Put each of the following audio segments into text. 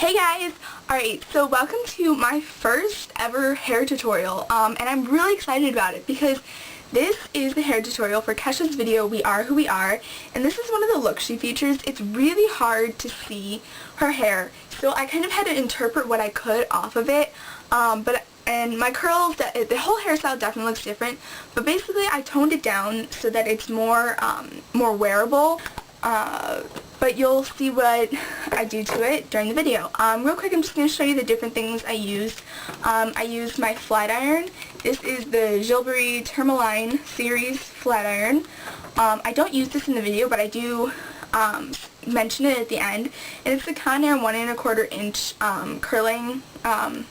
Hey guys! Alright, so welcome to my first ever hair tutorial, and I'm really excited about it because this is the hair tutorial for Kesha's video, We Are Who We Are, and this is one of the looks she features. It's really hard to see her hair, so I kind of had to interpret what I could off of it, and my curls, the whole hairstyle definitely looks different, but basically I toned it down so that it's more wearable. But you'll see what I do to it during the video. Real quick, I'm just going to show you the different things I used. I used my flat iron. This is the Gilbury Tourmaline series flat iron. I don't use this in the video, but I do mention it at the end. And it's the Conair 1 1/4 inch curling iron,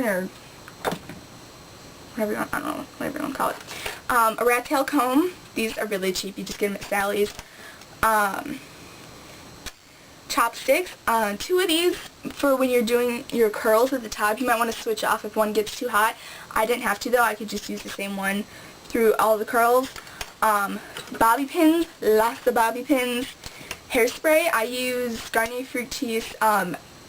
or whatever you want, I don't know, whatever you want to call it. A rat tail comb. These are really cheap. You just get them at Sally's. Chopsticks, 2 of these for when you're doing your curls at the top. You might want to switch off if one gets too hot. I didn't have to though, I could just use the same one through all the curls. Bobby pins, lots of bobby pins. Hairspray, I use Garnier Fructis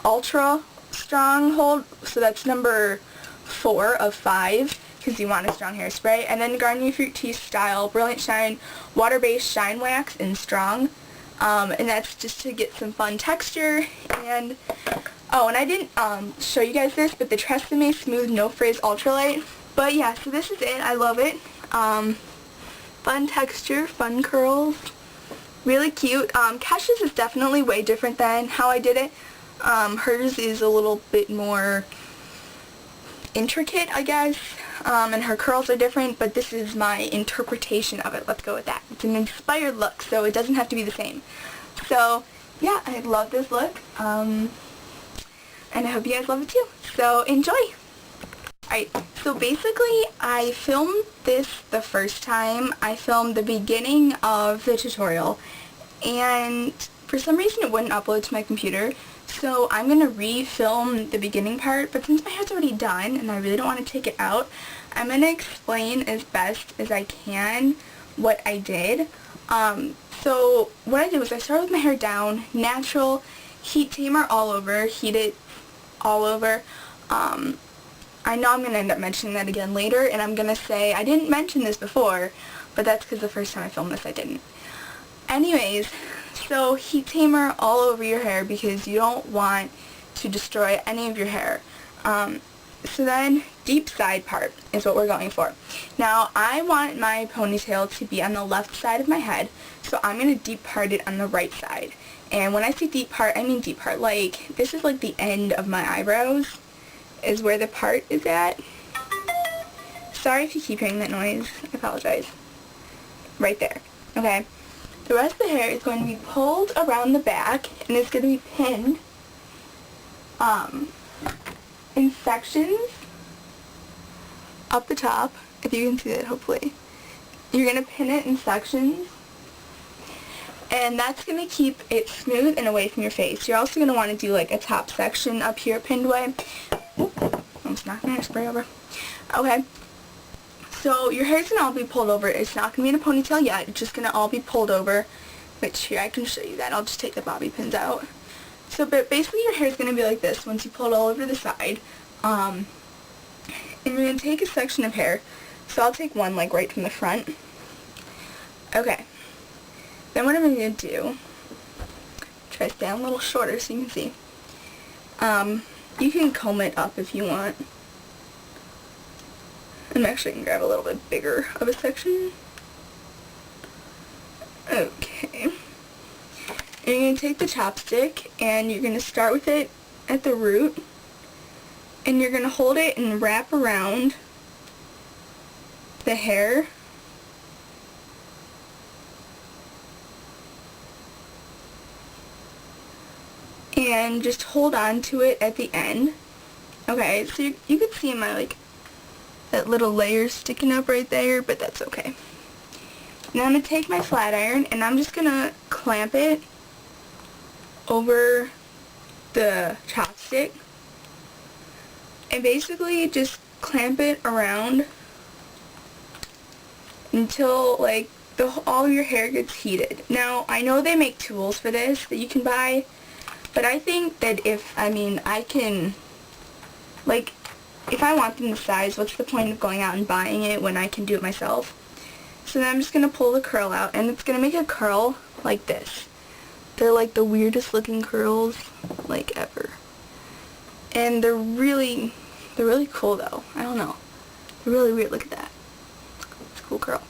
Ultra Strong Hold, so that's number 4 of 5. Because you want a strong hairspray, and then Garnier Fructis Style Brilliant Shine Water-Based Shine Wax in Strong, and that's just to get some fun texture. And oh, and I didn't show you guys this, but the Tresemme Smooth No Frizz Ultralight. But yeah, so this is it. I love it. Fun texture, fun curls, really cute. Kesha's is definitely way different than how I did it. Hers is a little bit more intricate, I guess, and her curls are different, but this is my interpretation of it. Let's go with that. It's an inspired look, so it doesn't have to be the same. So yeah, I love this look, and I hope you guys love it too. So enjoy! Alright, so basically I filmed this the first time. I filmed the beginning of the tutorial, and for some reason it wouldn't upload to my computer. So I'm going to re-film the beginning part, but since my hair's already done and I really don't want to take it out, I'm going to explain as best as I can what I did. So what I did was I started with my hair down, natural, heat tamer all over, heat it all over. I know I'm going to end up mentioning that again later, and I'm going to say I didn't mention this before, but that's because the first time I filmed this I didn't. Anyways, so heat tamer all over your hair because you don't want to destroy any of your hair. So then deep side part is what we're going for. Now I want my ponytail to be on the left side of my head, so I'm going to deep part it on the right side. And when I say deep part, I mean deep part. Like, this is like the end of my eyebrows is where the part is at. Sorry if you keep hearing that noise. I apologize. Right there. Okay. The rest of the hair is going to be pulled around the back, and it's going to be pinned in sections up the top, if you can see that, hopefully. You're going to pin it in sections, and that's going to keep it smooth and away from your face. You're also going to want to do like a top section up here pinned way. I'm just not going to spray over. Okay. So your hair's going to all be pulled over. It's not going to be in a ponytail yet. It's just going to all be pulled over. Which, here, I can show you that. I'll just take the bobby pins out. So, but basically your hair's going to be like this once you pull it all over to the side. And you're going to take a section of hair. So I'll take one, like, right from the front. Okay. Then what I'm going to do, try to stand a little shorter so you can see. You can comb it up if you want. I'm actually going to grab a little bit bigger of a section. Okay. And you're going to take the chopstick, and you're going to start with it at the root, and you're going to hold it and wrap around the hair. And just hold on to it at the end. Okay, so you can see my, like, that little layer sticking up right there, but that's okay. Now I'm going to take my flat iron, and I'm just going to clamp it over the chopstick, and basically just clamp it around until, like, all your hair gets heated. Now, I know they make tools for this that you can buy, But I think that I can, like, if I want them the size, what's the point of going out and buying it when I can do it myself? So then I'm just going to pull the curl out, and it's going to make a curl like this. They're like the weirdest looking curls, like, ever. And they're really cool though. I don't know. They're really weird. Look at that. It's a cool curl.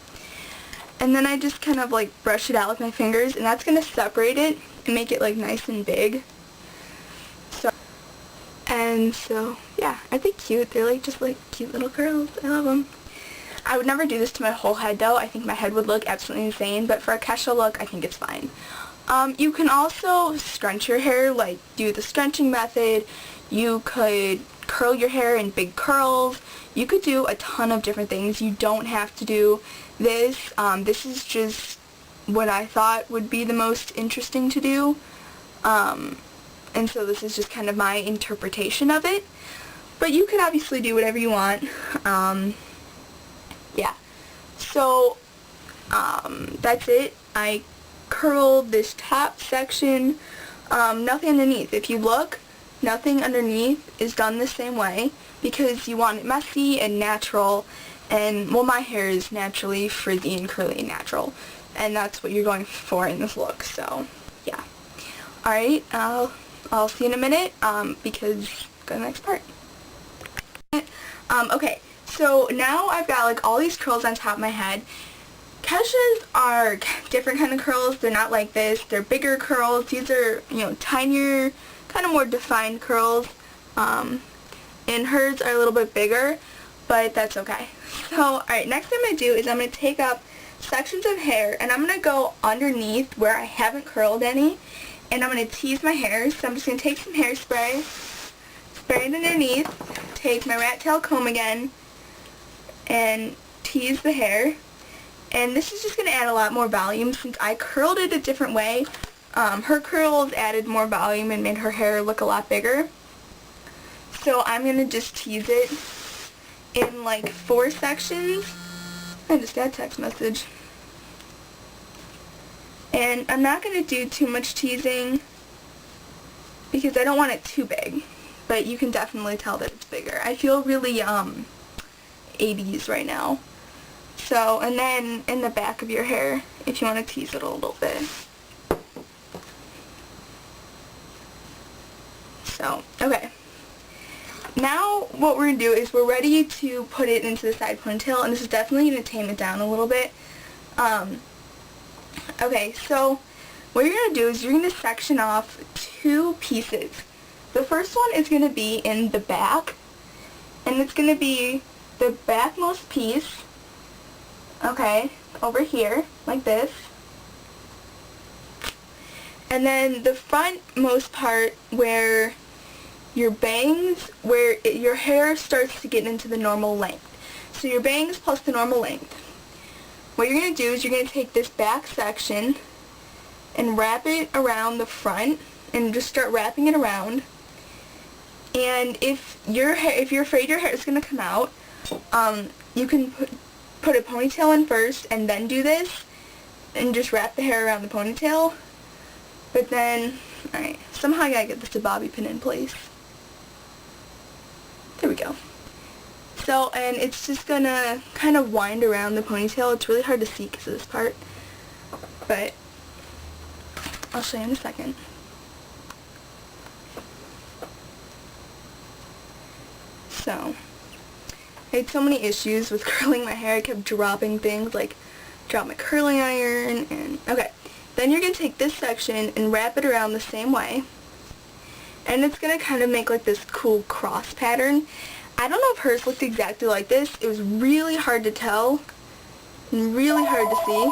And then I just kind of like brush it out with my fingers, and that's going to separate it and make it like nice and big. So yeah, aren't they cute? They're like just like cute little curls. I love them. I would never do this to my whole head though. I think my head would look absolutely insane, but for a Kesha look, I think it's fine. You can also scrunch your hair, like do the scrunching method. You could curl your hair in big curls. You could do a ton of different things. You don't have to do this. This is just what I thought would be the most interesting to do. And so this is just kind of my interpretation of it. But you can obviously do whatever you want. Yeah. So, that's it. I curled this top section. Nothing underneath. If you look, nothing underneath is done the same way because you want it messy and natural. And, well, my hair is naturally frizzy and curly and natural. And that's what you're going for in this look. So, yeah. Alright, I'll see you in a minute, because go to the next part. Okay, so now I've got like all these curls on top of my head. Kesha's are different kind of curls. They're not like this. They're bigger curls. These are, you know, tinier, kind of more defined curls. And hers are a little bit bigger, but that's okay. So, alright, next thing I'm going to do is I'm going to take up sections of hair, and I'm going to go underneath where I haven't curled any, and I'm going to tease my hair. So I'm just going to take some hairspray, spray it underneath, take my rat tail comb again, and tease the hair. And this is just going to add a lot more volume since I curled it a different way. Her curls added more volume and made her hair look a lot bigger. So I'm going to just tease it in like 4 sections. I just got a text message. And I'm not going to do too much teasing because I don't want it too big. But you can definitely tell that it's bigger. I feel really 80s right now. So, and then in the back of your hair, if you want to tease it a little bit. So, okay. Now what we're going to do is we're ready to put it into the side ponytail, and this is definitely going to tame it down a little bit. Okay, so what you're going to do is you're going to section off 2 pieces. The first one is going to be in the back, and it's going to be the backmost piece, okay, over here, like this. And then the frontmost part where your bangs, where your hair starts to get into the normal length. So your bangs plus the normal length. What you're going to do is you're going to take this back section and wrap it around the front and just start wrapping it around. And if you're afraid your hair is going to come out, you can put a ponytail in first and then do this and just wrap the hair around the ponytail. But then, alright, somehow I gotta get this to bobby pin in place. There we go. So, and it's just gonna kind of wind around the ponytail. It's really hard to see because of this part, but I'll show you in a second. So, I had so many issues with curling my hair. I kept dropping things, like drop my curling iron, and okay. Then you're going to take this section and wrap it around the same way. And it's going to kind of make like this cool cross pattern. I don't know if hers looked exactly like this. It was really hard to tell and really hard to see.